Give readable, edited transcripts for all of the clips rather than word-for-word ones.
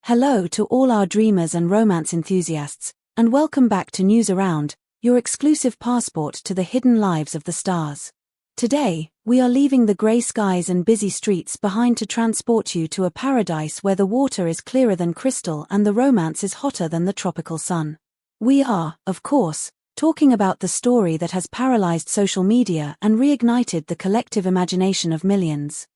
Hello to all our dreamers and romance enthusiasts, and welcome back to News Around, your exclusive passport to the hidden lives of the stars. Today, we are leaving the grey skies and busy streets behind to transport you to a paradise where the water is clearer than crystal and the romance is hotter than the tropical sun. We are, of course, talking about the story that has paralyzed social media and reignited the collective imagination of millions.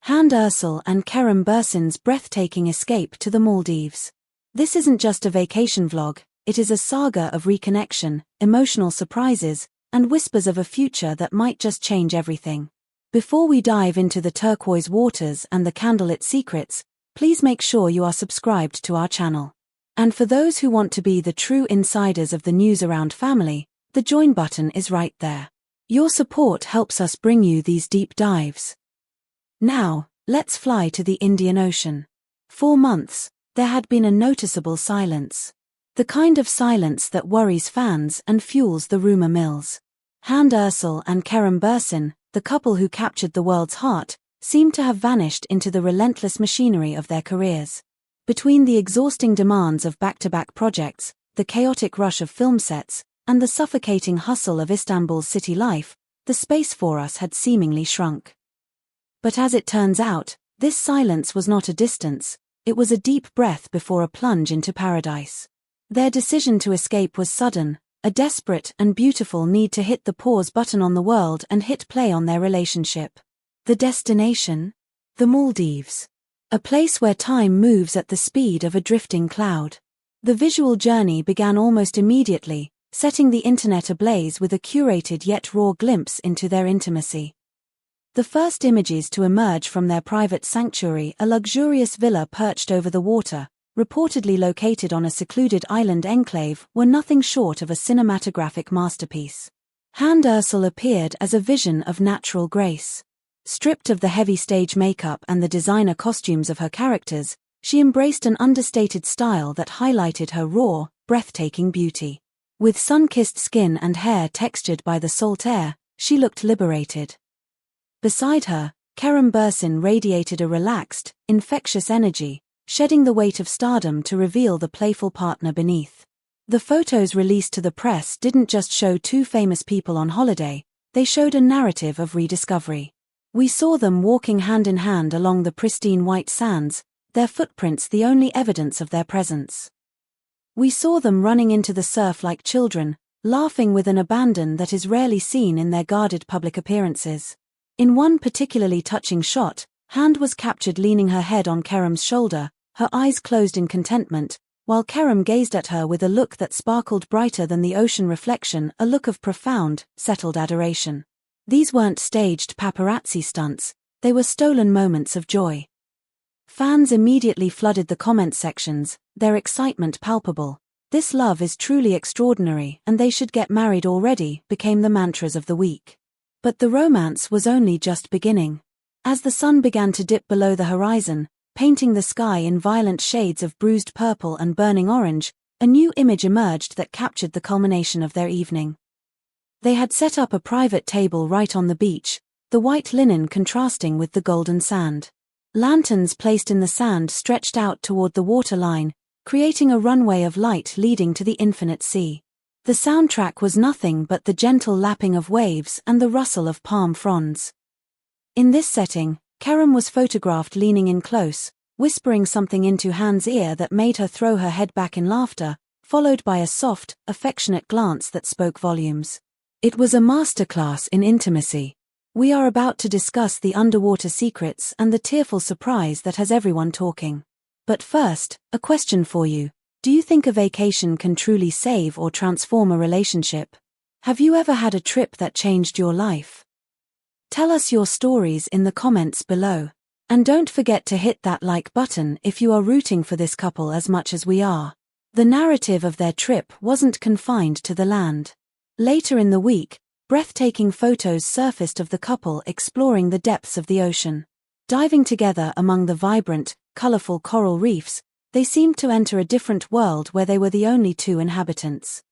Hande and Kerem's breathtaking escape to the Maldives. This isn't just a vacation vlog, it is a saga of reconnection, emotional surprises, and whispers of a future that might just change everything. Before we dive into the turquoise waters and the candlelit secrets, please make sure you are subscribed to our channel. And for those who want to be the true insiders of the News Around family, the join button is right there. Your support helps us bring you these deep dives. Now, let's fly to the Indian Ocean. For months, there had been a noticeable silence. The kind of silence that worries fans and fuels the rumor mills. Hande and Kerem, the couple who captured the world's heart, seemed to have vanished into the relentless machinery of their careers. Between the exhausting demands of back-to-back projects, the chaotic rush of film sets, and the suffocating hustle of Istanbul's city life, the space for us had seemingly shrunk. But as it turns out, this silence was not a distance, it was a deep breath before a plunge into paradise. Their decision to escape was sudden, a desperate and beautiful need to hit the pause button on the world and hit play on their relationship. The destination? The Maldives. A place where time moves at the speed of a drifting cloud. The visual journey began almost immediately, setting the internet ablaze with a curated yet raw glimpse into their intimacy. The first images to emerge from their private sanctuary, a luxurious villa perched over the water, reportedly located on a secluded island enclave, were nothing short of a cinematographic masterpiece. Hande appeared as a vision of natural grace. Stripped of the heavy stage makeup and the designer costumes of her characters, she embraced an understated style that highlighted her raw, breathtaking beauty. With sun-kissed skin and hair textured by the salt air, she looked liberated. Beside her, Kerem radiated a relaxed, infectious energy, shedding the weight of stardom to reveal the playful partner beneath. The photos released to the press didn't just show two famous people on holiday, they showed a narrative of rediscovery. We saw them walking hand in hand along the pristine white sands, their footprints the only evidence of their presence. We saw them running into the surf like children, laughing with an abandon that is rarely seen in their guarded public appearances. In one particularly touching shot, Hande was captured leaning her head on Kerem's shoulder, her eyes closed in contentment, while Kerem gazed at her with a look that sparkled brighter than the ocean reflection, a look of profound, settled adoration. These weren't staged paparazzi stunts, they were stolen moments of joy. Fans immediately flooded the comment sections, their excitement palpable. "This love is truly extraordinary and they should get married already," became the mantras of the week. But the romance was only just beginning. As the sun began to dip below the horizon, painting the sky in violent shades of bruised purple and burning orange, a new image emerged that captured the culmination of their evening. They had set up a private table right on the beach, the white linen contrasting with the golden sand. Lanterns placed in the sand stretched out toward the waterline, creating a runway of light leading to the infinite sea. The soundtrack was nothing but the gentle lapping of waves and the rustle of palm fronds. In this setting, Kerem was photographed leaning in close, whispering something into Hande's ear that made her throw her head back in laughter, followed by a soft, affectionate glance that spoke volumes. It was a masterclass in intimacy. We are about to discuss the underwater secrets and the tearful surprise that has everyone talking. But first, a question for you. Do you think a vacation can truly save or transform a relationship? Have you ever had a trip that changed your life? Tell us your stories in the comments below. And don't forget to hit that like button if you are rooting for this couple as much as we are. The narrative of their trip wasn't confined to the land. Later in the week, breathtaking photos surfaced of the couple exploring the depths of the ocean. Diving together among the vibrant, colorful coral reefs, they seemed to enter a different world where they were the only two inhabitants.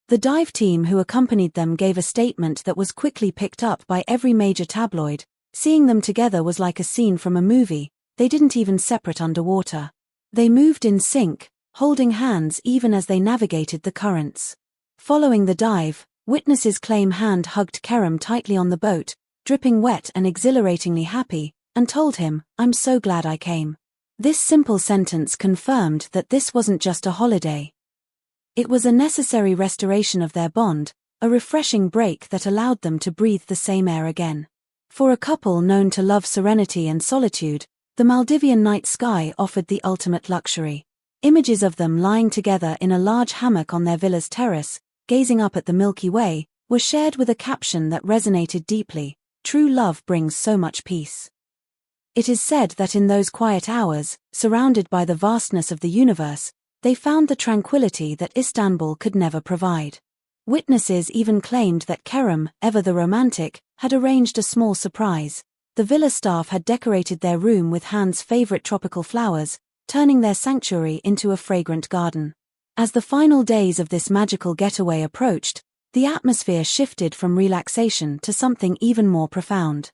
The dive team who accompanied them gave a statement that was quickly picked up by every major tabloid. Seeing them together was like a scene from a movie, they didn't even separate underwater. They moved in sync, holding hands even as they navigated the currents. Following the dive, witnesses claim Hande hugged Kerem tightly on the boat, dripping wet and exhilaratingly happy, and told him, "I'm so glad I came." This simple sentence confirmed that this wasn't just a holiday. It was a necessary restoration of their bond, a refreshing break that allowed them to breathe the same air again. For a couple known to love serenity and solitude, the Maldivian night sky offered the ultimate luxury. Images of them lying together in a large hammock on their villa's terrace, gazing up at the Milky Way, were shared with a caption that resonated deeply: "True love brings so much peace." It is said that in those quiet hours, surrounded by the vastness of the universe, they found the tranquility that Istanbul could never provide. Witnesses even claimed that Kerem, ever the romantic, had arranged a small surprise. The villa staff had decorated their room with Hande's favorite tropical flowers, turning their sanctuary into a fragrant garden. As the final days of this magical getaway approached, the atmosphere shifted from relaxation to something even more profound.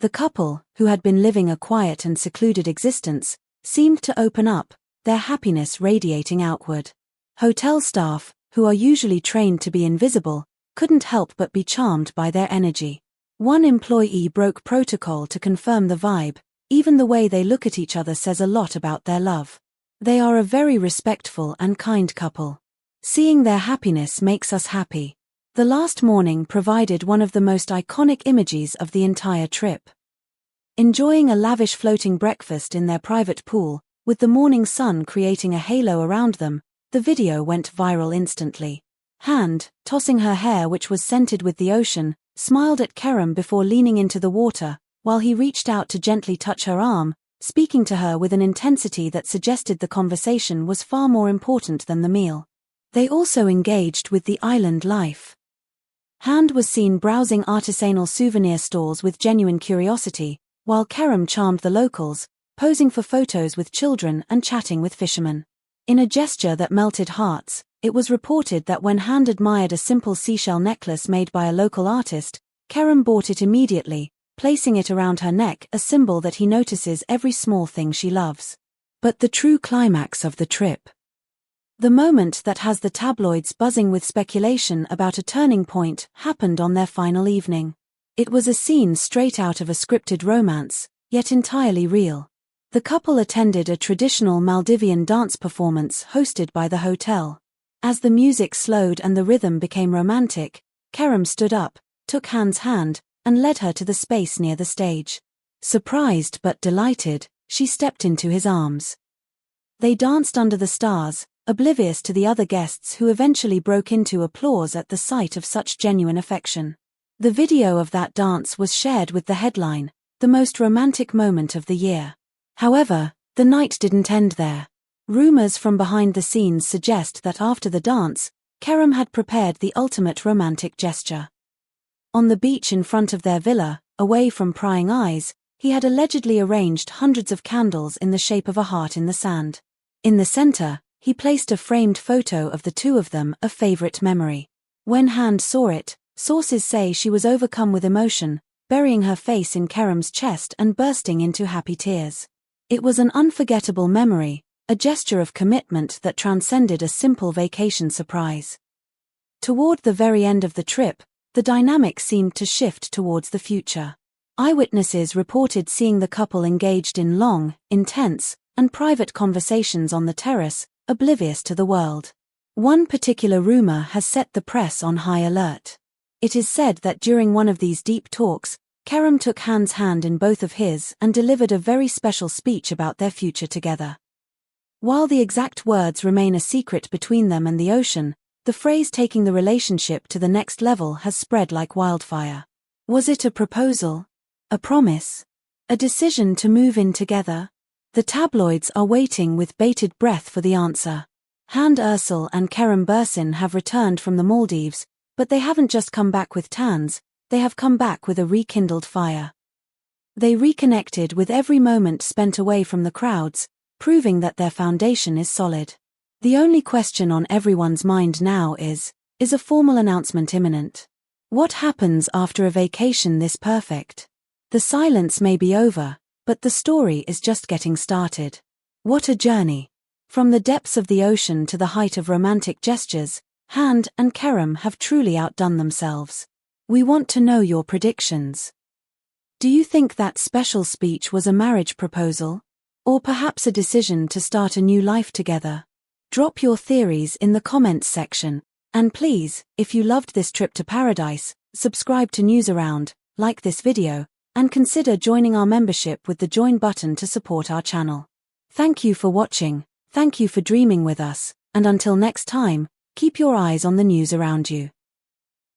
The couple, who had been living a quiet and secluded existence, seemed to open up, their happiness radiating outward. Hotel staff, who are usually trained to be invisible, couldn't help but be charmed by their energy. One employee broke protocol to confirm the vibe: "Even the way they look at each other says a lot about their love. They are a very respectful and kind couple. Seeing their happiness makes us happy." The last morning provided one of the most iconic images of the entire trip. Enjoying a lavish floating breakfast in their private pool, with the morning sun creating a halo around them, the video went viral instantly. Hande, tossing her hair which was scented with the ocean, smiled at Kerem before leaning into the water, while he reached out to gently touch her arm, speaking to her with an intensity that suggested the conversation was far more important than the meal. They also engaged with the island life. Hande was seen browsing artisanal souvenir stores with genuine curiosity, while Kerem charmed the locals, posing for photos with children and chatting with fishermen. In a gesture that melted hearts, it was reported that when Hande admired a simple seashell necklace made by a local artist, Kerem bought it immediately, placing it around her neck, a symbol that he notices every small thing she loves. But the true climax of the trip, the moment that has the tabloids buzzing with speculation about a turning point, happened on their final evening. It was a scene straight out of a scripted romance, yet entirely real. The couple attended a traditional Maldivian dance performance hosted by the hotel. As the music slowed and the rhythm became romantic, Kerem stood up, took Hande's hand, and led her to the space near the stage. Surprised but delighted, she stepped into his arms. They danced under the stars, oblivious to the other guests who eventually broke into applause at the sight of such genuine affection. The video of that dance was shared with the headline, "The most romantic moment of the year." However, the night didn't end there. Rumors from behind the scenes suggest that after the dance, Kerem had prepared the ultimate romantic gesture. On the beach in front of their villa, away from prying eyes, he had allegedly arranged hundreds of candles in the shape of a heart in the sand. In the center, he placed a framed photo of the two of them, a favorite memory. When Hande saw it, sources say she was overcome with emotion, burying her face in Kerem's chest and bursting into happy tears. It was an unforgettable memory, a gesture of commitment that transcended a simple vacation surprise. Toward the very end of the trip, the dynamic seemed to shift towards the future. Eyewitnesses reported seeing the couple engaged in long, intense, and private conversations on the terrace, oblivious to the world. One particular rumor has set the press on high alert. It is said that during one of these deep talks, Kerem took Hande's hand in both of his and delivered a very special speech about their future together. While the exact words remain a secret between them and the ocean, the phrase taking the relationship to the next level has spread like wildfire. Was it a proposal? A promise? A decision to move in together? The tabloids are waiting with bated breath for the answer. Hande Erçel and Kerem Bürsin have returned from the Maldives, but they haven't just come back with tans, they have come back with a rekindled fire. They reconnected with every moment spent away from the crowds, proving that their foundation is solid. The only question on everyone's mind now is a formal announcement imminent? What happens after a vacation this perfect? The silence may be over, but the story is just getting started. What a journey! From the depths of the ocean to the height of romantic gestures, Hande and Kerem have truly outdone themselves. We want to know your predictions. Do you think that special speech was a marriage proposal? Or perhaps a decision to start a new life together? Drop your theories in the comments section. And please, if you loved this trip to paradise, subscribe to News Around, like this video, and consider joining our membership with the join button to support our channel. Thank you for watching, thank you for dreaming with us, and until next time, keep your eyes on the news around you.